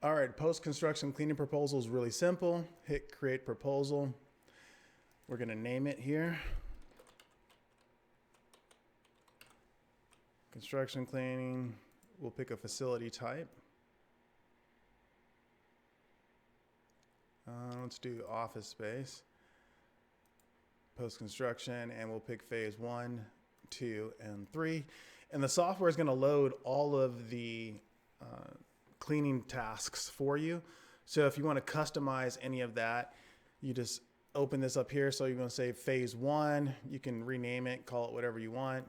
All right, post-construction cleaning proposal is really simple. Hit create proposal. We're gonna name it here. Construction cleaning. We'll pick a facility type. Let's do office space. Post-construction, and we'll pick phase 1, 2, and 3. And the software is gonna load all of the cleaning tasks for you. So if you want to customize any of that, you just open this up here. So you're going to say phase 1, you can rename it, call it whatever you want.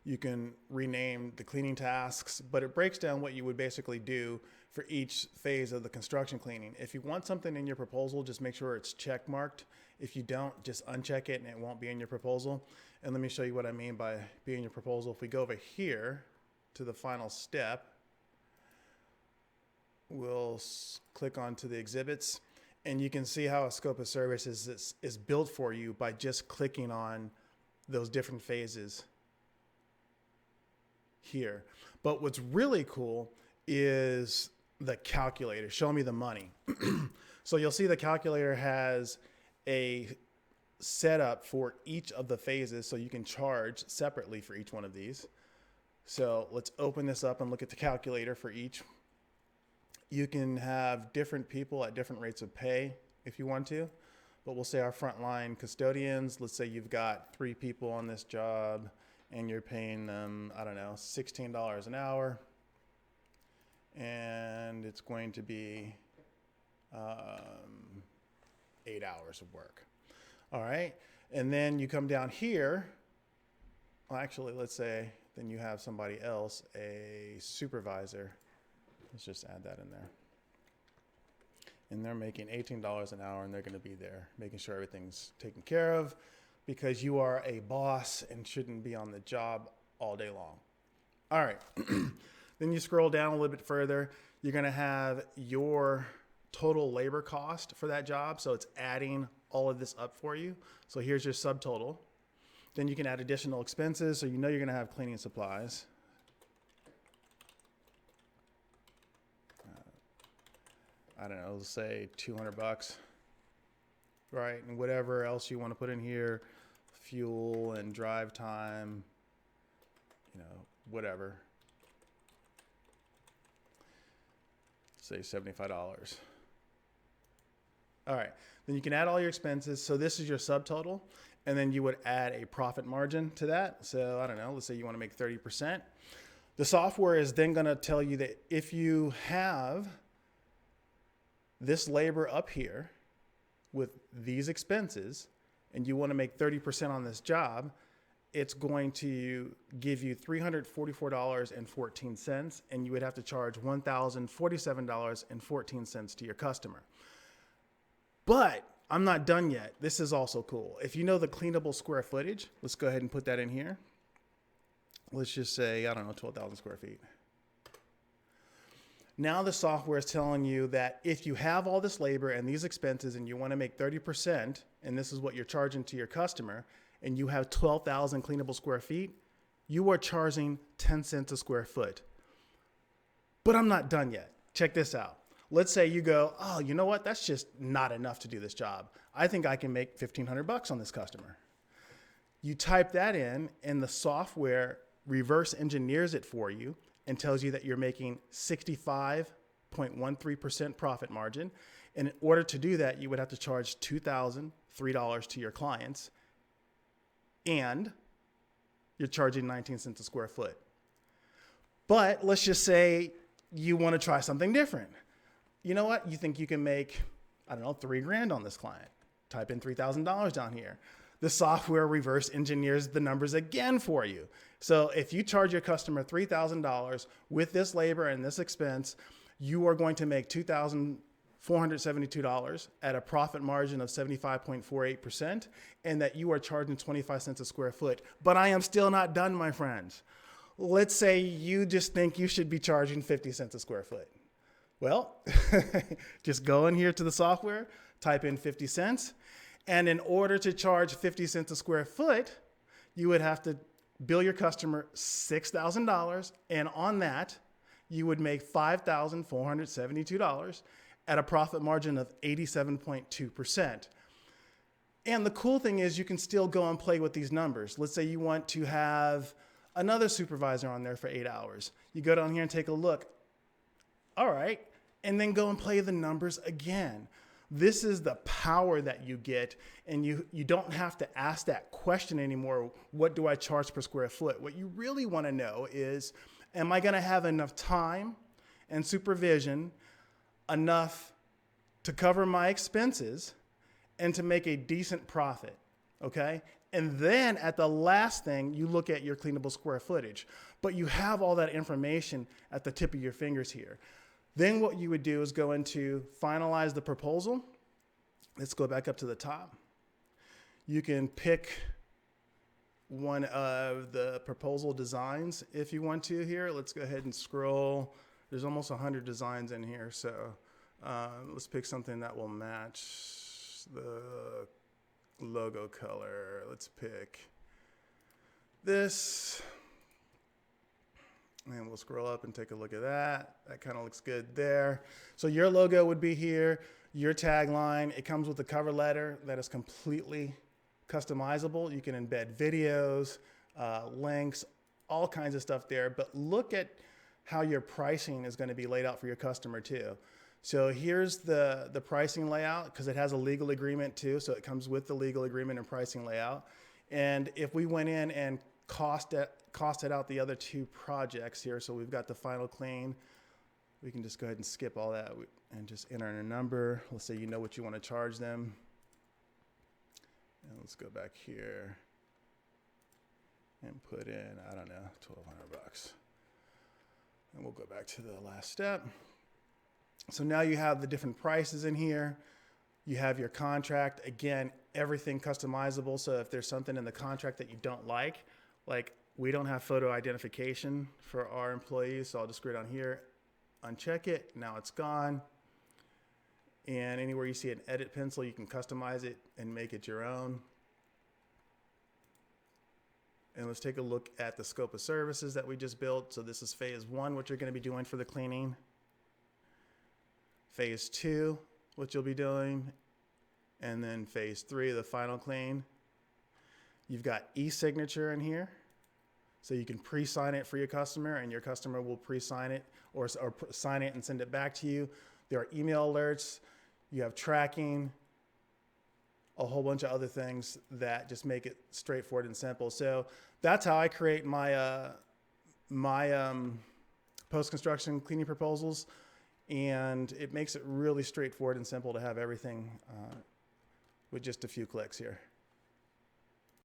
You can rename the cleaning tasks, but it breaks down what you would basically do for each phase of the construction cleaning. If you want something in your proposal, just make sure it's check marked. If you don't, just uncheck it and it won't be in your proposal. And let me show you what I mean by being in your proposal. If we go over here to the final step, we'll click onto the exhibits, and you can see how a scope of services is built for you by just clicking on those different phases here. But what's really cool is the calculator. Show me the money. So you'll see the calculator has a setup for each of the phases, so you can charge separately for each one of these. So let's open this up and look at the calculator for each. You can have different people at different rates of pay if you want to, but we'll say our frontline custodians, let's say you've got 3 people on this job and you're paying them, I don't know, $16 an hour. And it's going to be 8 hours of work. All right. And then you come down here. Well, actually, let's say then you have somebody else, a supervisor. Let's just add that in there. And they're making $18 an hour, and they're going to be there making sure everything's taken care of, because you are a boss and shouldn't be on the job all day long. All right. Then you scroll down a little bit further. You're going to have your total labor cost for that job. So it's adding all of this up for you. So here's your subtotal. Then you can add additional expenses. So you know you're going to have cleaning supplies. I don't know, let's say $200, right? And whatever else you want to put in here, fuel and drive time, you know, whatever. Say $75. All right, then you can add all your expenses. So this is your subtotal, and then you would add a profit margin to that. So I don't know, let's say you want to make 30%. The software is then going to tell you that if you have this labor up here with these expenses and you want to make 30% on this job, it's going to give you $344.14, and you would have to charge $1,047.14 to your customer. But I'm not done yet. This is also cool. If you know the cleanable square footage, let's go ahead and put that in here. Let's just say, I don't know, 12,000 square feet. Now the software is telling you that if you have all this labor and these expenses and you want to make 30%, and this is what you're charging to your customer, and you have 12,000 cleanable square feet, you are charging 10 cents a square foot. But I'm not done yet. Check this out. Let's say you go, oh, you know what? That's just not enough to do this job. I think I can make $1,500 on this customer. You type that in, and the software reverse engineers it for you and tells you that you're making 65.13% profit margin. And in order to do that, you would have to charge $2,003 to your clients, and you're charging 19 cents a square foot. But let's just say you want to try something different. You know what? You think you can make, I don't know, $3,000 on this client. Type in $3,000 down here. The software reverse engineers the numbers again for you. So if you charge your customer $3,000 with this labor and this expense, you are going to make $2,472 at a profit margin of 75.48%, and that you are charging 25 cents a square foot. But I am still not done, my friends. Let's say you just think you should be charging 50 cents a square foot. Well, just go in here to the software, type in 50 cents. And in order to charge 50 cents a square foot, you would have to bill your customer $6,000. And on that, you would make $5,472 at a profit margin of 87.2%. And the cool thing is you can still go and play with these numbers. Let's say you want to have another supervisor on there for 8 hours. You go down here and take a look. All right. And then go and play the numbers again. This is the power that you get, and you don't have to ask that question anymore. What do I charge per square foot? What you really want to know is, am I going to have enough time and supervision, enough to cover my expenses and to make a decent profit? Okay. And then at the last thing, you look at your cleanable square footage, but you have all that information at the tip of your fingers here. Then what you would do is go into finalize the proposal. Let's go back up to the top. You can pick one of the proposal designs if you want to here. Let's go ahead and scroll. There's almost 100 designs in here. So let's pick something that will match the logo color. Let's pick this. And we'll scroll up and take a look at that. That kind of looks good there. So your logo would be here, your tagline. It comes with a cover letter that is completely customizable. You can embed videos, links, all kinds of stuff there. But look at how your pricing is going to be laid out for your customer too. So here's the pricing layout, because it has a legal agreement too. So it comes with the legal agreement and pricing layout. And if we went in and costed out the other two projects here. So we've got the final clean. We can just go ahead and skip all that and just enter in a number. Let's say you know what you want to charge them. And let's go back here and put in, I don't know, $1,200. And we'll go back to the last step. So now you have the different prices in here. You have your contract. Again, everything customizable. So if there's something in the contract that you don't like we don't have photo identification for our employees, so I'll just go down here, uncheck it. Now it's gone. And anywhere you see an edit pencil, you can customize it and make it your own. And let's take a look at the scope of services that we just built. So this is phase 1, what you're going to be doing for the cleaning. Phase 2, what you'll be doing. And then phase 3, the final clean. You've got e-signature in here. So you can pre-sign it for your customer, and your customer will pre-sign it or sign it and send it back to you. There are email alerts. You have tracking, a whole bunch of other things that just make it straightforward and simple. So that's how I create my post-construction cleaning proposals, and it makes it really straightforward and simple to have everything with just a few clicks here.